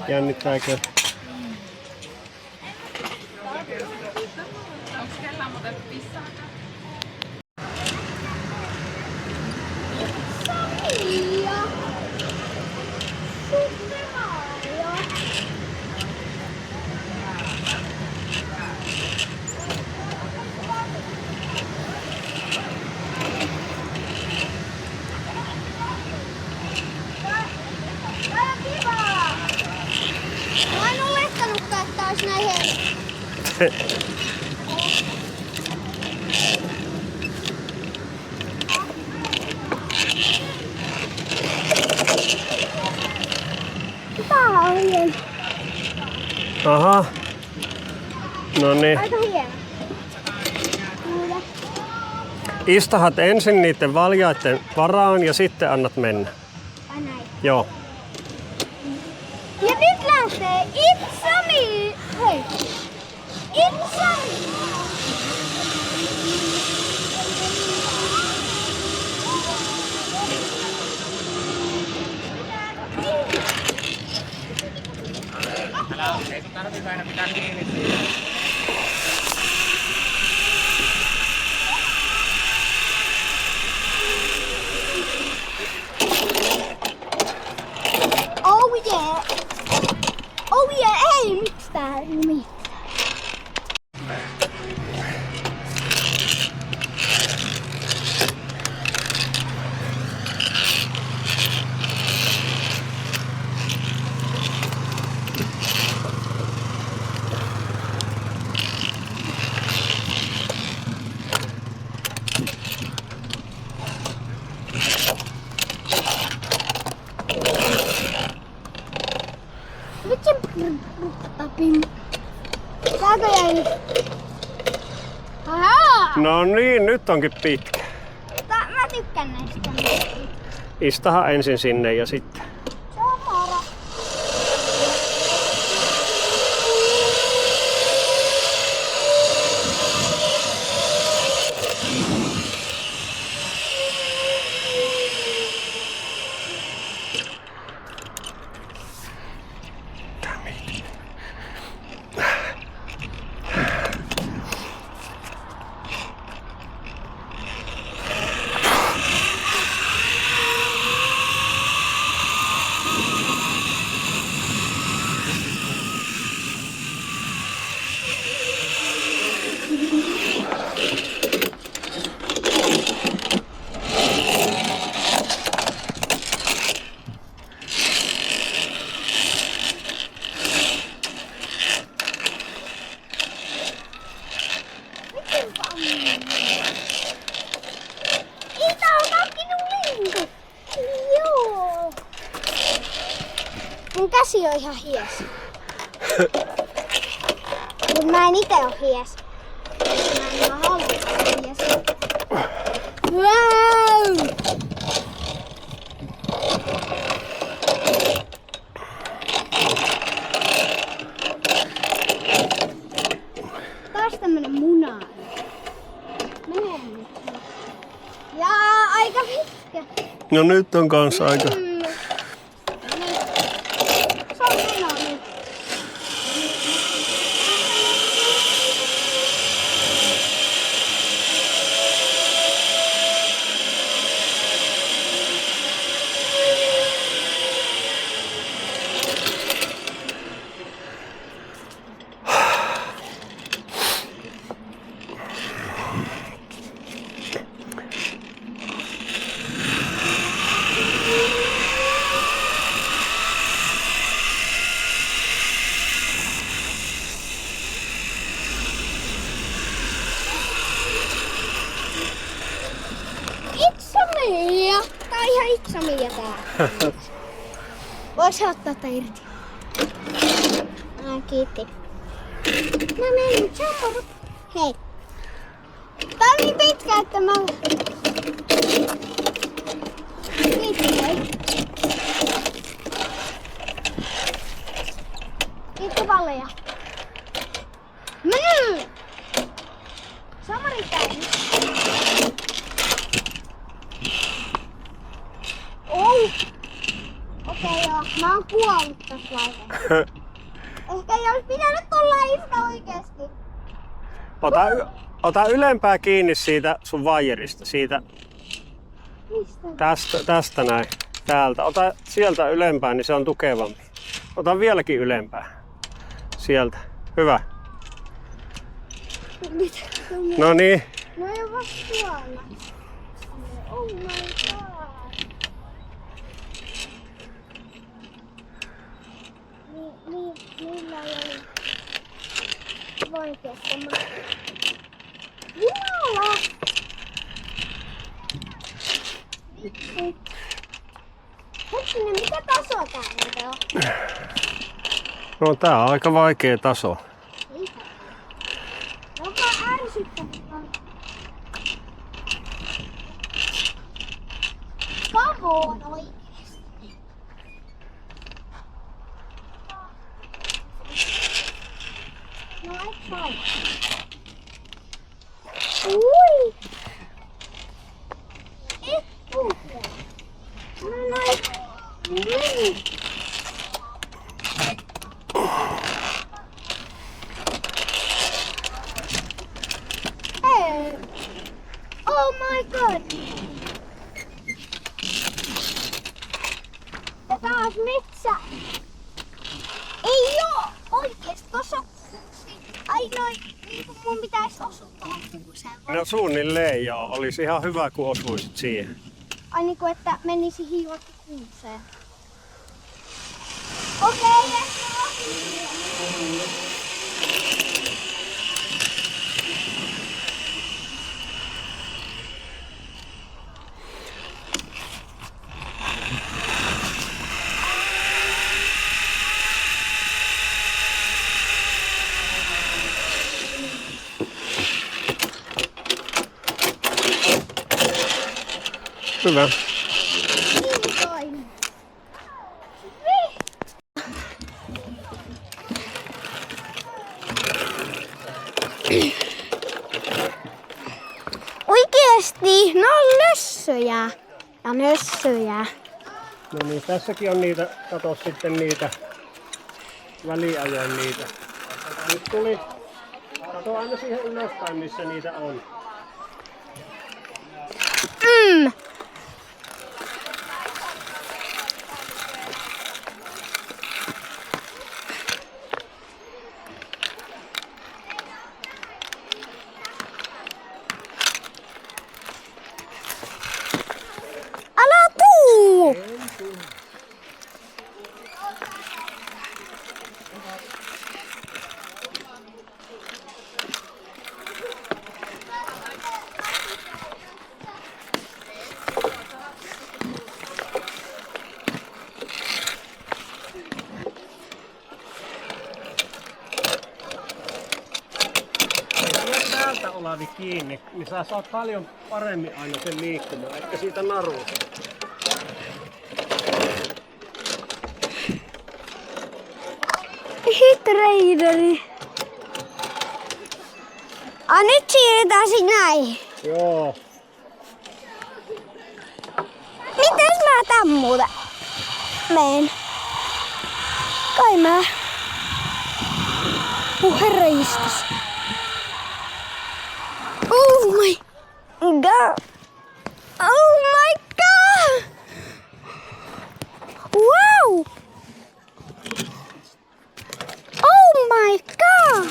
Jännittääkö? Onks kellään muuten pissaa? Samia! Suppeaja! Tää on kivaa! Mä en olettanutkaan, että ois näin helppo. Tää on hieno. Aha. No niin. Aika hieno. Kuule. Istahat ensin niiden valjaiden varaan ja sitten annat mennä. Ai näin. Joo. Ja nyt lähtee Itsami! Hei! Itsami! Ei sun tarvitse aina pitää kiinni siitä. Oh yeah! Oh yeah! Ei mitään! Mitään. Saako jäi? Ahaa! No niin, nyt onkin pitkä. Mä tykkään näistä. Istahan ensin sinne ja sitten. Se on moro. Itä on nakkinut lintu. Joo. Mun käsi on ihan hies. Mut mä en ite oo hies. Mä en oo halua hies. Wow! Taas tämmönen muna. Menee nyt. Jaa, aika pitkä. No nyt on kanssa aika. Se on muna nyt. Itsamia! Tää on ihan Itsamia tää. Vois ottaa tää irti. Kiitti. No niin, se on moro. Hei. Tää on niin pitkä, että mä... Kiitti, hei. Kiitti Valleja. Mene! Samari täynnä. Mä oon kuollut tässä vaiheessa. Ehkä ei olisi pitänyt tulla yhtä oikeesti. Ota ylempää kiinni siitä sun vaijerista. Siitä Mistä? tästä näin. Täältä. Ota sieltä ylempää, niin se on tukevampi. Ota vieläkin ylempää. Sieltä. Hyvä. No niin. No ei oo vasta tuolla. Oh my god. Millä oli vaikeasta? Jumala! Hetkinen, mikä taso tää nyt on? No tää on aika vaikea taso. Joka ärsyttävää. Come on oikeesti. No et sai. Ui! Et puhua. No noin. Hey. Oh my god. Ja taas metsä. Ei oo oikeesti tossa. Ai noin, niinku mun pitäis osua tohon kuuseen. No suunnilleen joo. Olisi ihan hyvä, kun osuisit siihen. Ai niinku, että menisi hiivat kuuseen. Okei, let's go. Hyvä. Vihdoin. Oikeesti, ne on lössöjä ja nössöjä. No niin, tässäkin on niitä, kato sitten niitä väliajoin niitä. Nyt tuli, kato aina siihen ylöspäin, missä niitä on. Älä tuu! Täältä Olavi kiinni, niin sä saat paljon paremmin aina sen liikkumaan, ehkä siitä narusta. Hitreideri. Nyt siirretään näin. Joo. Mites mä tän muuten meen? Kai mä. Herraistus. Oh my god. Oh my god. Wow. Oh my god.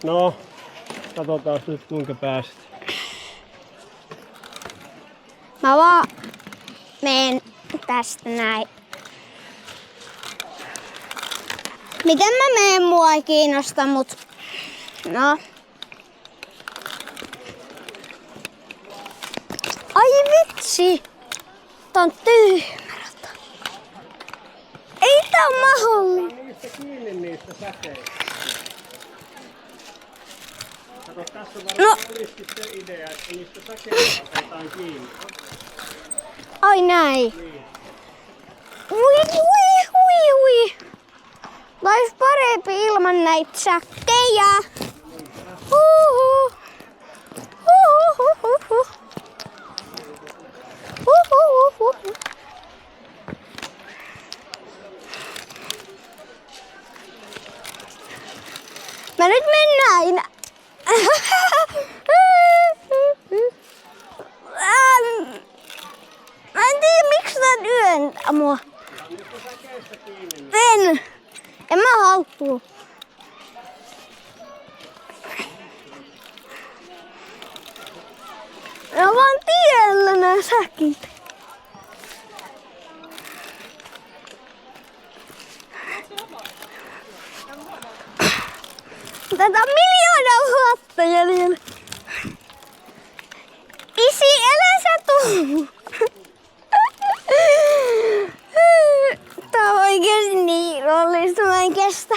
No, katsotaan nyt kuinka pääset. Mä vaan meen tästä näin. Miten mä meen, mua ei kiinnosta, mut no. Ai vitsi! Tää on tyhmärältä. Ei tää on mahdollinen. Niistä kiinni niistä säkeistä. Kato, tässä varmaan olisikin se idea, että niistä säkeistä otetaan kiinni. Ai näin. Niin. Hui. Ois parempi ilman näitä säkkejä. Huhu. Mä nyt mennään. Mä en tiedä miksi tää työntää mua. En mä halua. Ne on vaan tiellä nää säkit. Tätä on miljoona vuotta jäljellä. Isi, älä sä tuu. Tää on oikeesti niin rollista, mä en kestä.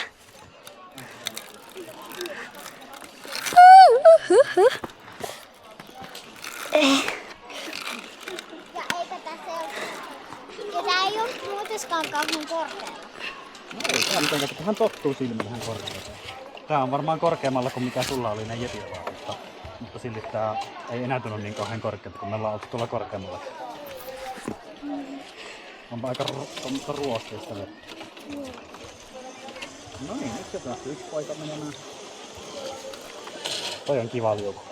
Ja eipä tässä ole. Ja tää ei oo muutenkaan kauhean korkealla. No ei tää mitenkään, kun hän tottuu silmillä vähän korkealle. Tää on varmaan korkeammalla kuin mikä sulla oli ne jetivaat, mutta silti tää ei enää tunnu niin kauhean korkealta, kun me ollaan oltu tuolla korkeammalla. Onpa aika ruosteista vettä. No niin, nyt se päästy yksi poika menemään. Toi on kiva liuku.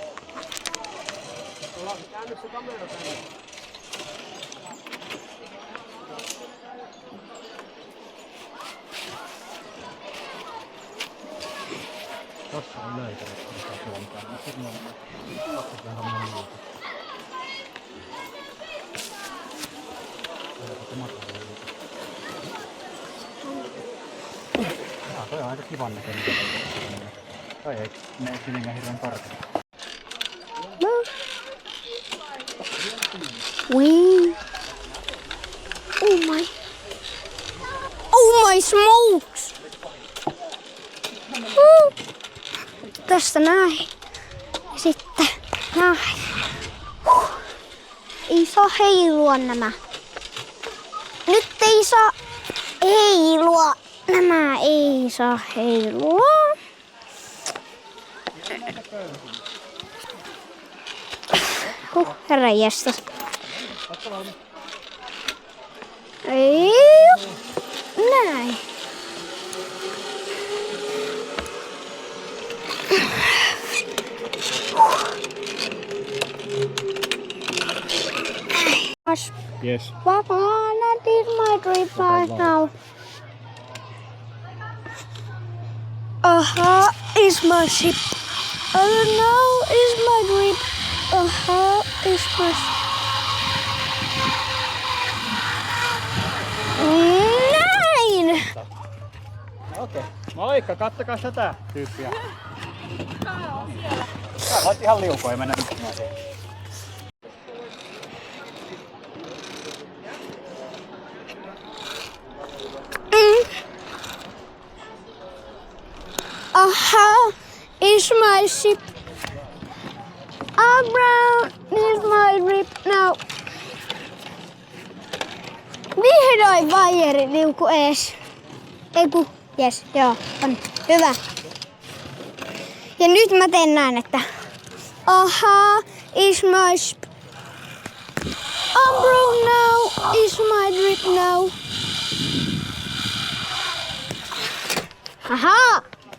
Tossa on löytänyt mitä suuntaan. No sit on katsotaan tämmönen liuku. Toi on aika kivan näköinen. Toi ei mene mitenkään hirveän korkealle. Wing. Oh my smokes! Tästä näin. Sitten näin. Ei saa heilua nämä. Nyt ei saa heilua. Nämä ei saa heilua. Herranjestas. Ei. Näin. Yes. Papa, that is my trip right now. Is my ship. Now is my trip. Is my Näin! Okei. Moikka, kattokaa tätä tyyppiä. Tää voit ihan liukua ja mennä yhtymään siihen. Is my ship. Brown is my trip now. Vihdoin vaijeri liuku ees. Eiku, jes, joo, on hyvä. Ja nyt mä teen näin, että is my ship. Brown now is my trip now.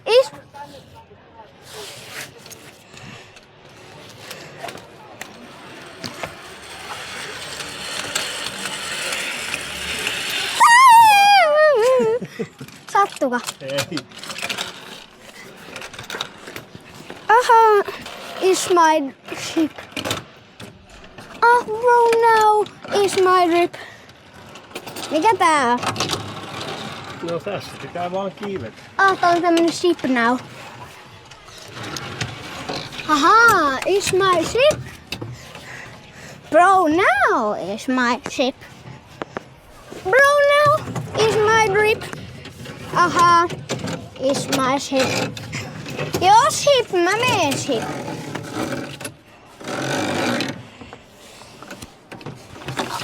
Is sattuka? Ei. Is my ship. Now is my trip. Mikä tää on? No tässä pitää vaan kiivet. Tää on tämmönen ship now. Is my ship. Bro, now is my ship. Bro, now is my trip. Is my ship. Joo, ship, mä meen ship.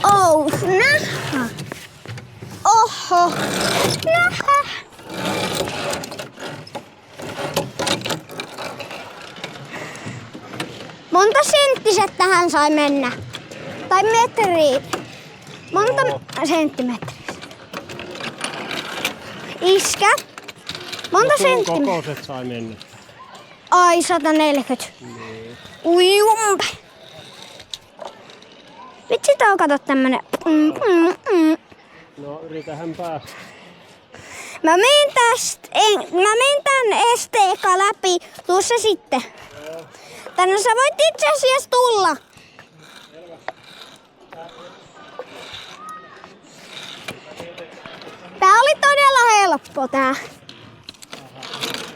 Oh, naha. Oho, naha. Monta senttisettä hän sai mennä? Tai metriä? Monta senttimetriä? Iskä? Monta senttimetriä? kokoiset sai mennä. Ai 140. Niin. Ui jumpe. Vitsi tää on kato tämmönen. No yritähän päästä. Mä menen tän eka läpi. Tuu se sitten. Tänne sä voit itse asiassa tulla. Tää oli todella helppo tää.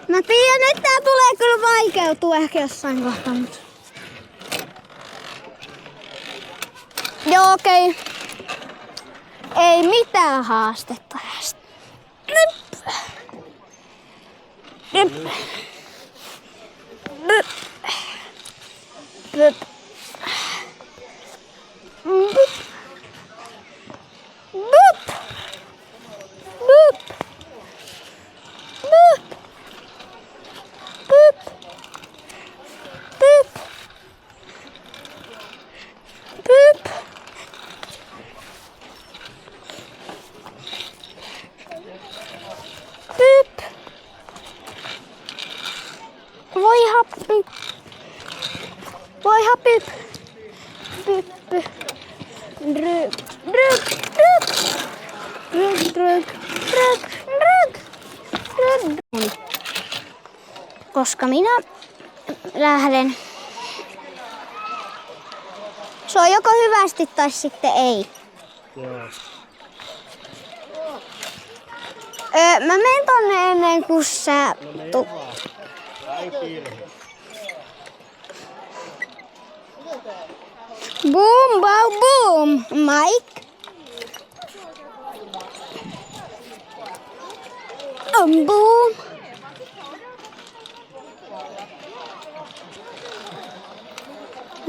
Mä tiedän, että tää tulee kyllä vaikeutua ehkä jossain kohtaa. Joo, okei. Ei mitään haastetta tästä. Nyp. Nyp. Nyp. Nyp. Nyp. Nyp. Nyp. Nyp. Nyp. Nyp. Pyp. Voi happi. Voi happi. Pyp. Dryg. Dryg. Dryg. Dryg. Dryg. Dryg. Dryg. Dryg. Koska minä lähden. Se on joko hyvästi tai sitten ei. Joo. Mä menen tonne ennen kuin sä... Boom, bow, boom, Mike. Boom.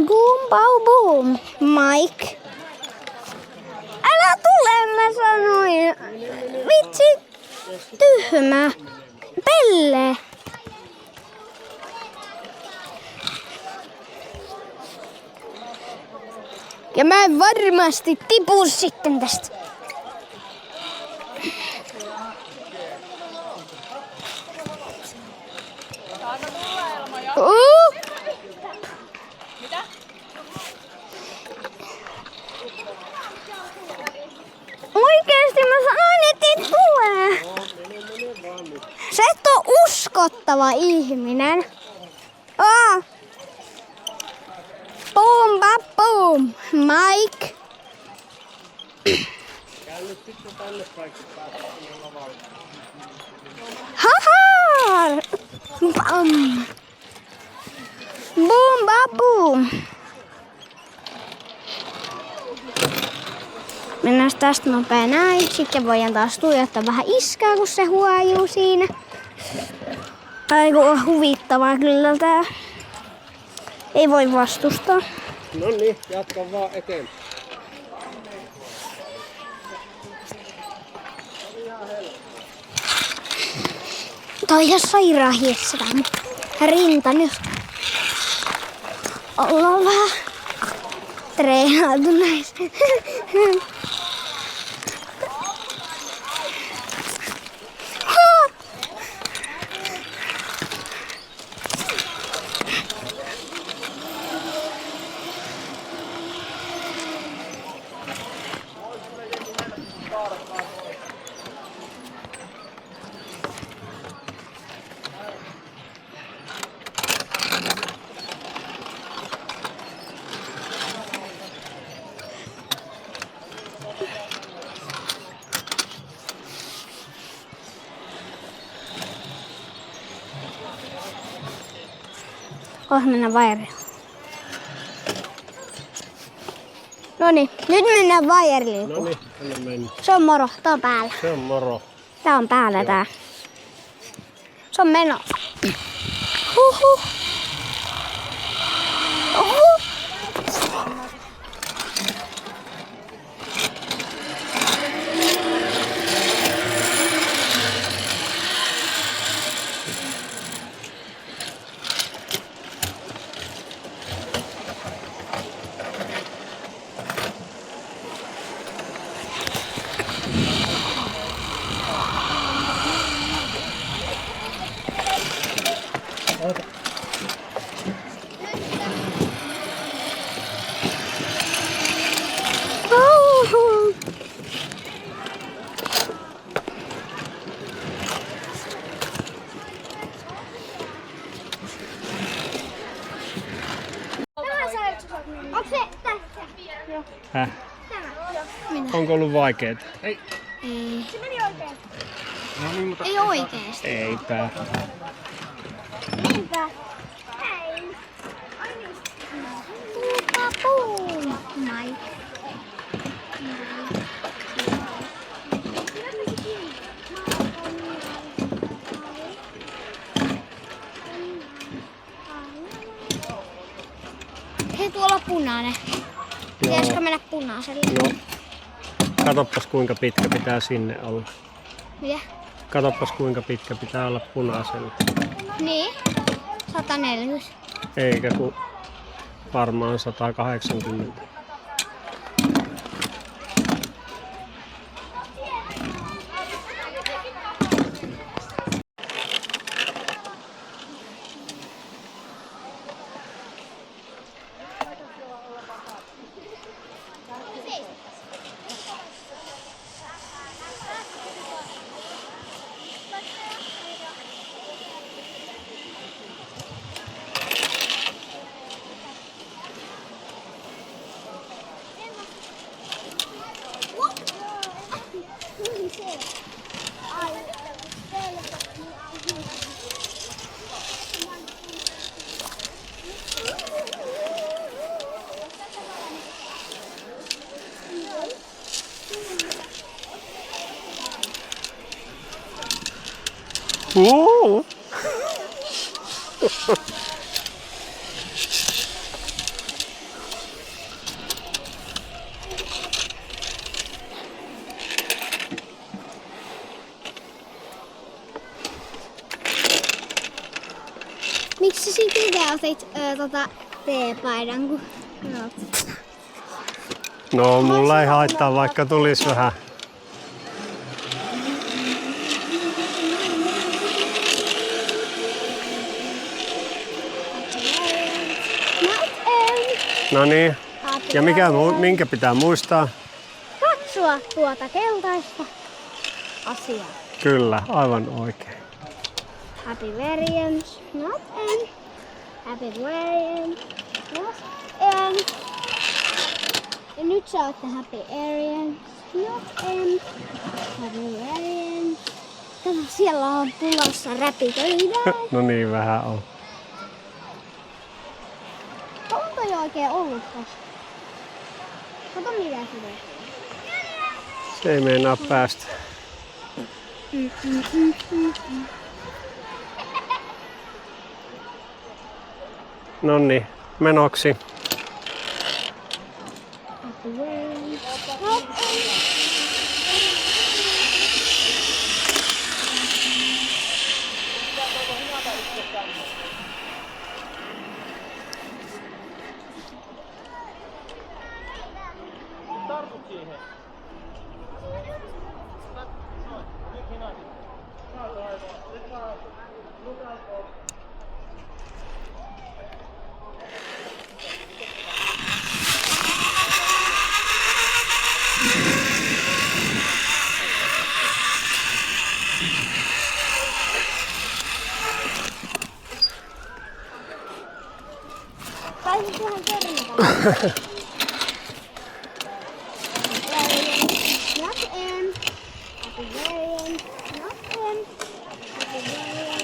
Boom, bow, boom, Mike. Älä tule, mä sanoin. Vitsi. Tyhmä. Pelle. Ja mä en varmasti tipu sitten tästä. Mitä? Oikeesti mä sanoin, että et tule. Sä et oo uskottava ihminen. Boom, bap, boom. Mike. Käy nyt sitten tänne kaikki päästä lavalle. Haha. Bam. Boom, bap, boom. Mennään tästä nopea näin. Sitten voidaan taas tuijottaa vähän iskää, kun se huojuu siinä. Aiku on huvittavaa kyllä tää. Ei voi vastustaa. No niin, jatka vaan eteenpäin. Toi on ihan sairaan hiessä tää mun rinta nyt. Ollaan vähän treenailtu näissä. Kohta mennään vajerille. Noniin, nyt mennään vajerille. No niin, tänne mennään. Se on moro, tää on päällä. Se on moro. Tää on päällä tää. Se on meno. Huhhuh. Huhhuh. Onko se tässä? Joo. Häh? Tämä. Onko ollut vaikeet? Ei. Se meni oikein. No niin, mutta Ei oikeesti. Eipä. Niinpä. Hei. Puupapuun. Mai. Hei, tuolla on punainen. Pitäisikö mennä punaiselle? No. Katoppas kuinka pitkä pitää sinne olla. Mitä? Katoppas kuinka pitkä pitää olla punaiselle. Niin. 140. Eikä kun varmaan 180. Miksi sitten itse otit T-paidan, kun No, mulla ei haittaa, vaikka tulis vähän. No niin. Ja minkä pitää muistaa? katsoa tuota keltaista asiaa. Kyllä, aivan oikein. Happy variants, not end. Happy variants, not end. Ja nyt sä ootte happy variants, not end. Happy variants. Kato, siellä on tulossa räpiköidään. No niin, vähän on. Onko jo oikein ollut tässä? Kato mitä se tekee. Se ei meinaa päästä. Nonni, menoksi. Happy variants, not end. Pääsit ihan törmätä. Not end. Happy variant. Not end. Happy variant.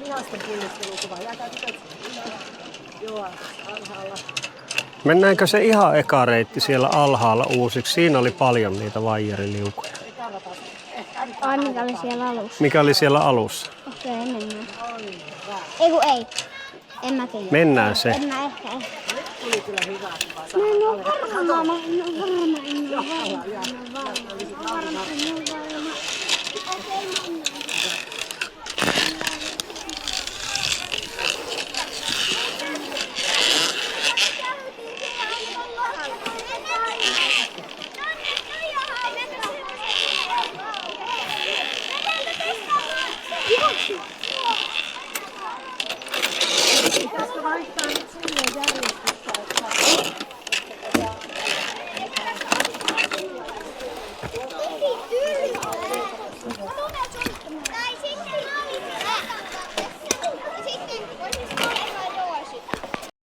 Lihasten pullistelua, jääkää tytöt. Mennäänkö se ihan eka reitti siellä alhaalla uusiksi? Siinä oli paljon niitä vaijeriliukuja. Ai, mikä oli siellä alussa? Mikä oli siellä alussa? Okei, mennään. Ei kun ei. En mä tiedä. Mennään se. En mä ehkä. Mä en oo varma.